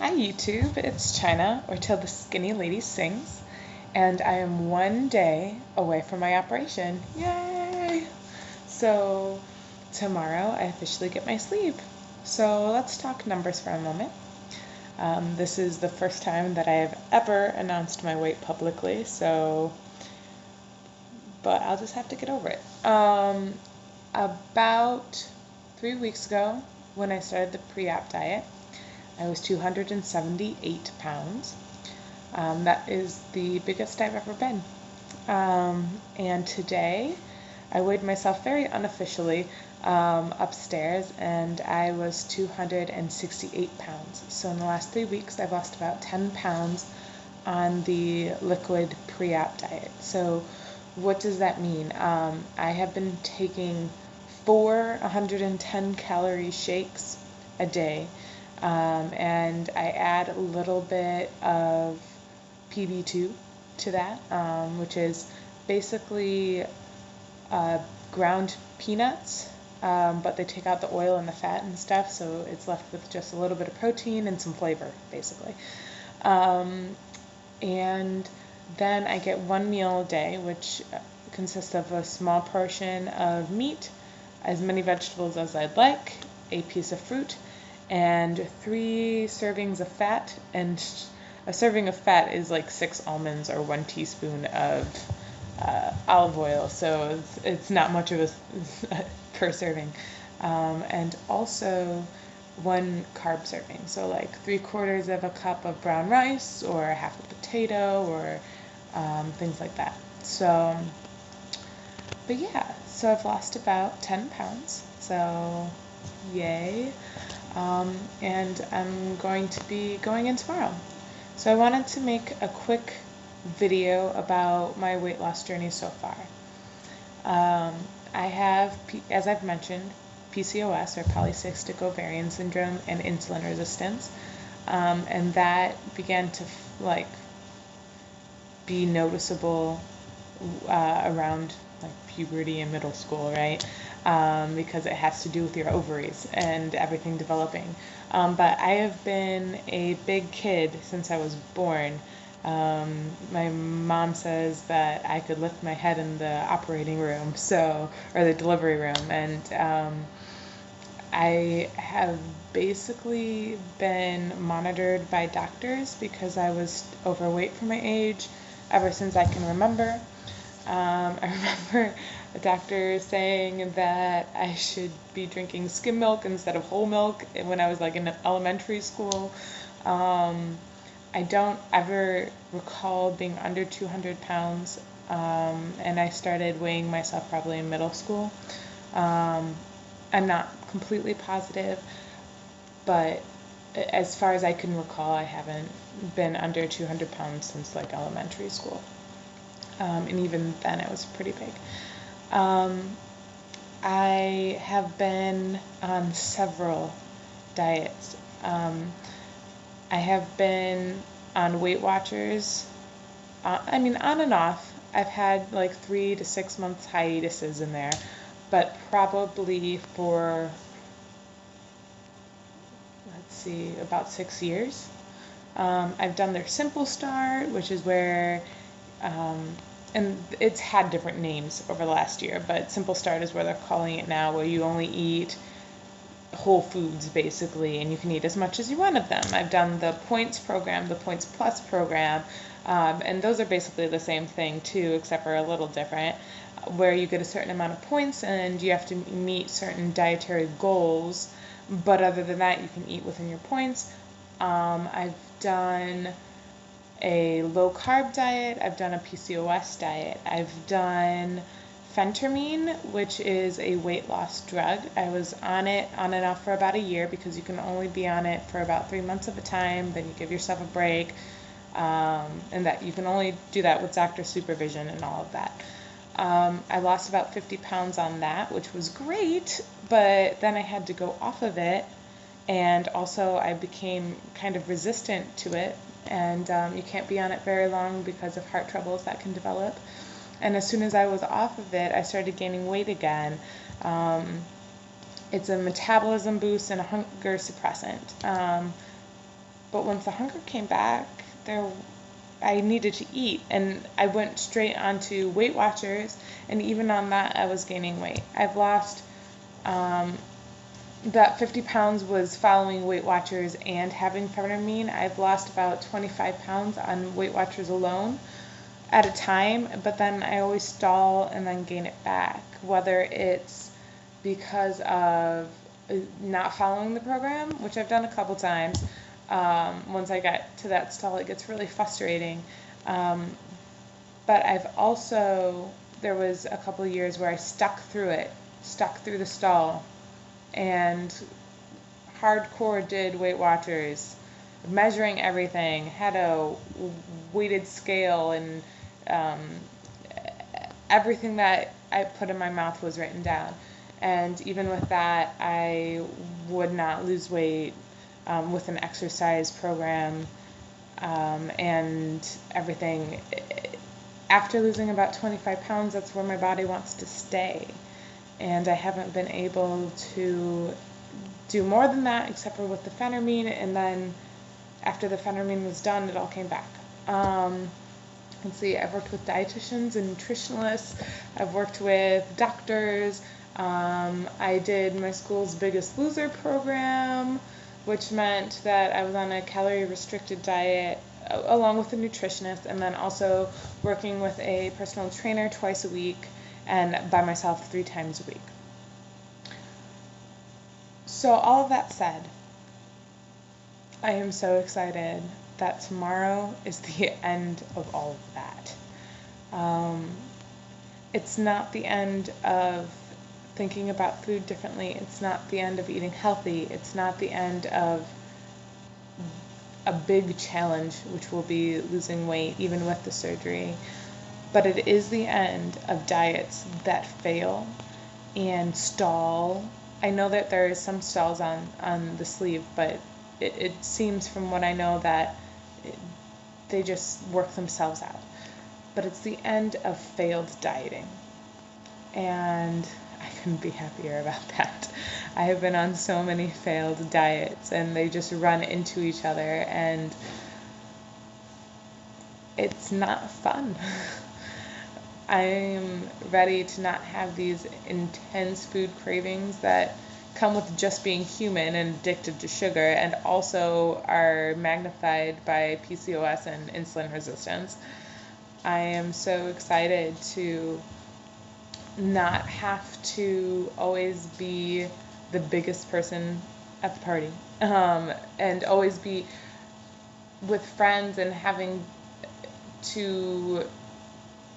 Hi YouTube, it's China, or Till the Skinny Lady Sings, and I am one day away from my operation. Yay! So tomorrow I officially get my sleeve. So let's talk numbers for a moment. This is the first time that I have ever announced my weight publicly, but I'll just have to get over it. About 3 weeks ago, when I started the pre-op diet, I was 278 pounds. That is the biggest I've ever been. And today I weighed myself very unofficially upstairs, and I was 268 pounds. So in the last 3 weeks, I've lost about 10 pounds on the liquid pre-op diet. So what does that mean? I have been taking 110 calorie shakes a day. And I add a little bit of PB2 to that, which is basically ground peanuts, but they take out the oil and the fat and stuff, so it's left with just a little bit of protein and some flavor, basically. And then I get one meal a day, which consists of a small portion of meat, as many vegetables as I'd like, a piece of fruit, and 3 servings of fat. And a serving of fat is like 6 almonds or 1 teaspoon of olive oil, so it's not much of a per serving. And also 1 carb serving, so like 3/4 of a cup of brown rice or half a potato or things like that. So, but yeah, so I've lost about 10 pounds, so yay. And I'm going to be going in tomorrow. So I wanted to make a quick video about my weight loss journey so far. I have, as I've mentioned, PCOS, or polycystic ovarian syndrome, and insulin resistance, and that began to be noticeable around puberty and middle school, right? Because it has to do with your ovaries and everything developing. But I have been a big kid since I was born. My mom says that I could lift my head in the operating room, or the delivery room, and I have basically been monitored by doctors because I was overweight for my age ever since I can remember. I remember a doctor saying that I should be drinking skim milk instead of whole milk when I was in elementary school. I don't ever recall being under 200 pounds, and I started weighing myself probably in middle school. I'm not completely positive, but as far as I can recall, I haven't been under 200 pounds since elementary school. And even then it was pretty big. I have been on several diets. I have been on Weight Watchers, on and off. I've had 3 to 6 months hiatuses in there, but probably for, about 6 years. I've done their Simple Start, which is where, and it's had different names over the last year, but Simple Start is where they're calling it now, where you only eat whole foods basically, and you can eat as much as you want of them. I've done the Points program, the Points Plus program, and those are basically the same thing too, except for a little different, where you get a certain amount of points and you have to meet certain dietary goals, but other than that you can eat within your points. I've done a low carb diet, I've done a PCOS diet, I've done phentermine, which is a weight loss drug. I was on it on and off for about a year because you can only be on it for about 3 months at a time, then you give yourself a break, and that you can only do that with doctor supervision and all of that. I lost about 50 pounds on that, which was great, but then I had to go off of it, and also I became kind of resistant to it, and you can't be on it very long because of heart troubles that can develop. And as soon as I was off of it, I started gaining weight again. It's a metabolism boost and a hunger suppressant. But once the hunger came back, I needed to eat, and I went straight onto Weight Watchers, and even on that, I was gaining weight. I've lost that 50 pounds was following Weight Watchers and having phentermine. I've lost about 25 pounds on Weight Watchers alone at a time, but then I always stall and then gain it back, whether it's because of not following the program, which I've done a couple times. Once I get to that stall, it gets really frustrating. But I've also, there was a couple of years where I stuck through the stall, and hardcore did Weight Watchers, measuring everything, had a weighted scale, and everything that I put in my mouth was written down. And even with that, I would not lose weight with an exercise program and everything. After losing about 25 pounds, that's where my body wants to stay. And I haven't been able to do more than that, except for with the phentermine. And then after the phentermine was done, it all came back. Let's see, I've worked with dietitians and nutritionists. I've worked with doctors. I did my school's Biggest Loser program, which meant that I was on a calorie-restricted diet along with a nutritionist, and then also working with a personal trainer twice a week and by myself 3 times a week. So all of that said, I am so excited that tomorrow is the end of all of that. It's not the end of thinking about food differently. It's not the end of eating healthy. It's not the end of a big challenge, which will be losing weight even with the surgery. But it is the end of diets that fail and stall. I know that there is some stalls on the sleeve, but it seems from what I know that they just work themselves out. But it's the end of failed dieting. And I couldn't be happier about that. I have been on so many failed diets, and they just run into each other, and it's not fun. I'm ready to not have these intense food cravings that come with just being human and addicted to sugar, and also are magnified by PCOS and insulin resistance. I am so excited to not have to always be the biggest person at the party, and always be with friends and having to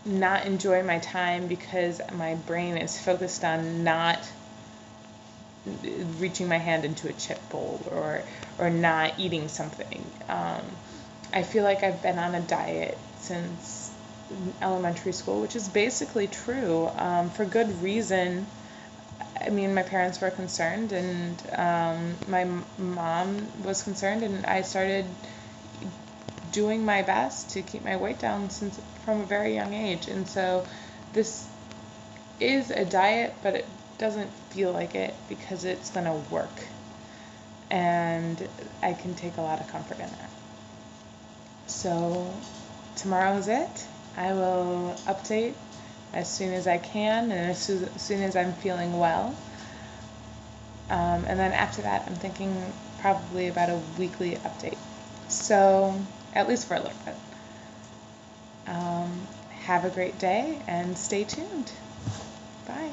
not enjoy my time because my brain is focused on not reaching my hand into a chip bowl or not eating something. I feel like I've been on a diet since elementary school, which is basically true, for good reason. I mean, my parents were concerned, and my mom was concerned, and I started doing my best to keep my weight down from a very young age. And so this is a diet, but it doesn't feel like it because it's going to work. And I can take a lot of comfort in that. So tomorrow is it. I will update as soon as I can and as soon as I'm feeling well. And then after that, I'm thinking probably about a weekly update. So, at least for a little bit. Have a great day and stay tuned. Bye.